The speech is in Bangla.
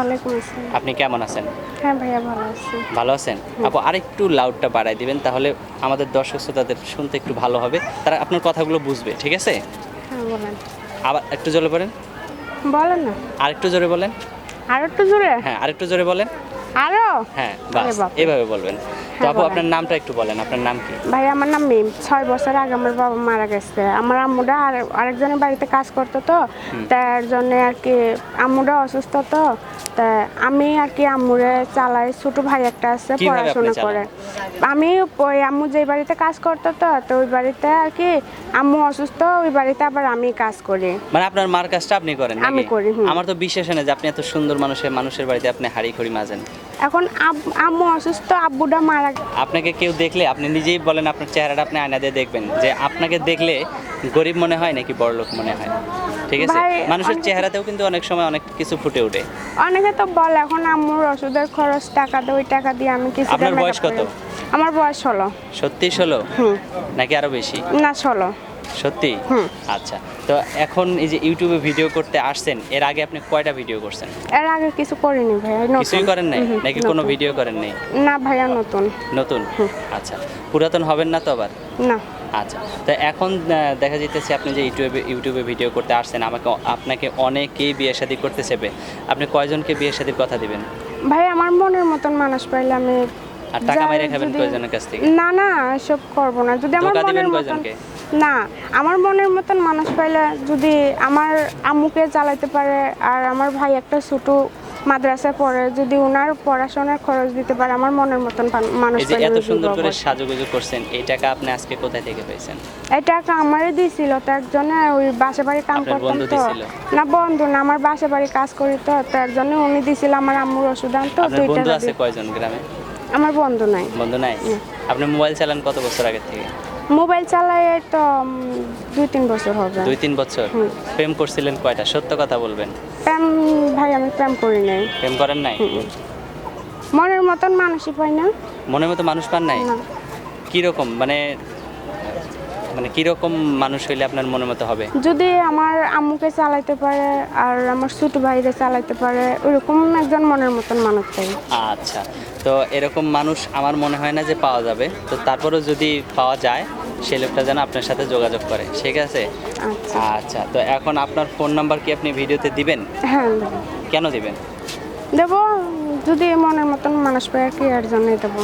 ওয়ালাইকুম আসসালাম। আপনি কেমন আছেন? হ্যাঁ ভাইয়া ভালো আছি। ভালো আছেন? আপু আরেকটু লাউডটা বাড়ায় দিবেন, তাহলে আমাদের দর্শক শ্রোতাদের শুনতে একটু ভালো হবে, তারা আপনার কথাগুলো বুঝবে। ঠিক আছে? হ্যাঁ বলেন। আবার একটু জোরে বলেন। বলেন না। আরেকটু জোরে বলেন। আরো একটু জোরে? হ্যাঁ, আরেকটু জোরে বলেন। আরো? হ্যাঁ, আরে বাস বাপরে। এভাবে বলবেন। তো হ্যাঁ, আপু বলেন। আপনার নামটা একটু বলেন। আপনার নাম কি? ভাই আমার নাম মিম। 6 বছর আগে আমার বাবা মারা গেছে। আমার আম্মুরা আরেকজনের বাড়িতে কাজ করতো তো, তার জন্য আর কি আম্মুরা অসুস্থ তো, তা আমি আর কি আম্মুরে চালাই। ছোট ভাই একটা আছে, কিভাবে আপনি পড়াশোনা চালান? করে। আমি ওই আম্মু যে বাড়িতে কাজ করতো তো ওই বাড়িতে আর কি আম্মু অসুস্থ, ওই বাড়িতে আবার আমি কাজ করি। মানে আপনার মার কাজটা আপনি করেন নাকি? আমি করি, হুম। আমার তো বিশ্বাস হয় না যে আপনি এত সুন্দর মানুষের বাড়িতে আপনি হাঁড়ি খড়ি মাজেন। এখন আম্মু অসুস্থ, আব্বুটা মারা আপনাকে কেউ দেখলে, আপনি নিজেই বলেন, আপনার চেহারাটা আপনি আয়না দিয়ে দেখবেন, যে আপনাকে দেখলে গরিব মনে হয় নাকি বড়লোক মনে হয়? ঠিক আছে? ভাই, মানুষের চেহারাতেও কিন্তু অনেক সময় অনেক কিছু ফুটে ওঠে। অনেকে তো বলে এখন আম্মুর ওষুধের খরচ টাকা দেয়, ওই টাকা দিয়ে আমি কিছু। আপনার বয়স কত? আমার বয়স 16। সত্যি 16? হুম। নাকি আরো বেশি? না 16। সত্যি? হুম। আচ্ছা, তো এখন এই যে ইউটিউবে ভিডিও করতে আসছেন, এর আগে আপনি কয়টা ভিডিও করছেন? এর আগে কিছু করিনি ভাইয়া, নতুন। কিছুই করেন নাই নাকি কোনো নতুন। ভিডিও করেন নাই? না ভাইয়া, নতুন। নতুন? আচ্ছা, পুরাতন হবেন না তো আবার? না। আচ্ছা, তো এখন দেখা যাইতেছে আপনি যে ইউটিউবে ভিডিও করতে আসছেন, আপনাকে অনেকেই বিয়ে শাদী করতে চাইবে। আপনি কয়জনকে বিয়ে শাদীর কথা দিবেন? ভাই আমার মনের মতন মানুষ পাইলে আমি। আর টাকা যার মেরে খাবেন যদি- কয়জনের কাছ থেকে? না না, এসব করবো না। যদি আমার ধোঁকা দিবেন মনের মতন, কয়জনকে? না, আমার মনের মতন মানুষ পাইলে যদি আমার আম্মুকে চালাতে পারে, আর আমার ভাই একটা ছোট মাদ্রাসায় পড়ে, যদি ওনার পড়াশোনার খরচ দিতে পারে, আমার মনের মতন মানুষ এই যে পাইলে এত আমি সুন্দর দিব করে অবশ্যই। সাজুগুজু করছেন, এই টাকা আপনি আজকে কোথায় থেকে পেয়েছেন? এই টাকা আমারই দিছিল তো একজনে, ওই বাসা বাড়ি কাম আপনার করতাম বন্ধু তো। দিছিল? না বন্ধু না, আমার বাসা বাড়ি কাজ করি তো তার জন্য উনি দিছিল আমার আম্মুর ওষুধ আনতো। আপনার বন্ধু আছে কয়জন গ্রামে? আমার বন্ধু নাই। বন্ধু নাই? আপনি মোবাইল চালান কত বছর আগে থেকে? মোবাইল চালাই এই তো 2-3 বছর হবে। 2-3 বছর? প্রেম করছিলেন কয়টা? সত্য কথা বলবেন। প্রেম ভাই আমি প্রেম করি নাই। প্রেম করেন নাই? মনের মতন মানুষই পাই না। মনের মতো মানুষ পান নাই? না। কিরকম মানে কিরকম মানুষ হইলে আপনার মনের মতো হবে? যদি আমার আম্মুকে চালাইতে পারে আর আমার ছোট ভাইরে চালাইতে পারে, ওইরকম একজন মনের মতন মানুষ চাই। আচ্ছা, তো এরকম মানুষ আমার মনে হয় না যে পাওয়া যাবে। তো তারপরেও যদি পাওয়া যায়, সেই লোকটা যেন আপনার সাথে যোগাযোগ করে। ঠিক আছে? আচ্ছা। আচ্ছা, তো এখন আপনার ফোন নাম্বার কি আপনি ভিডিওতে দিবেন? হ্যাঁ দেবো। কেন দিবেন? দেবো, যদি মনের মতন মানুষ পাই আর কি, এর জন্যই দেবো।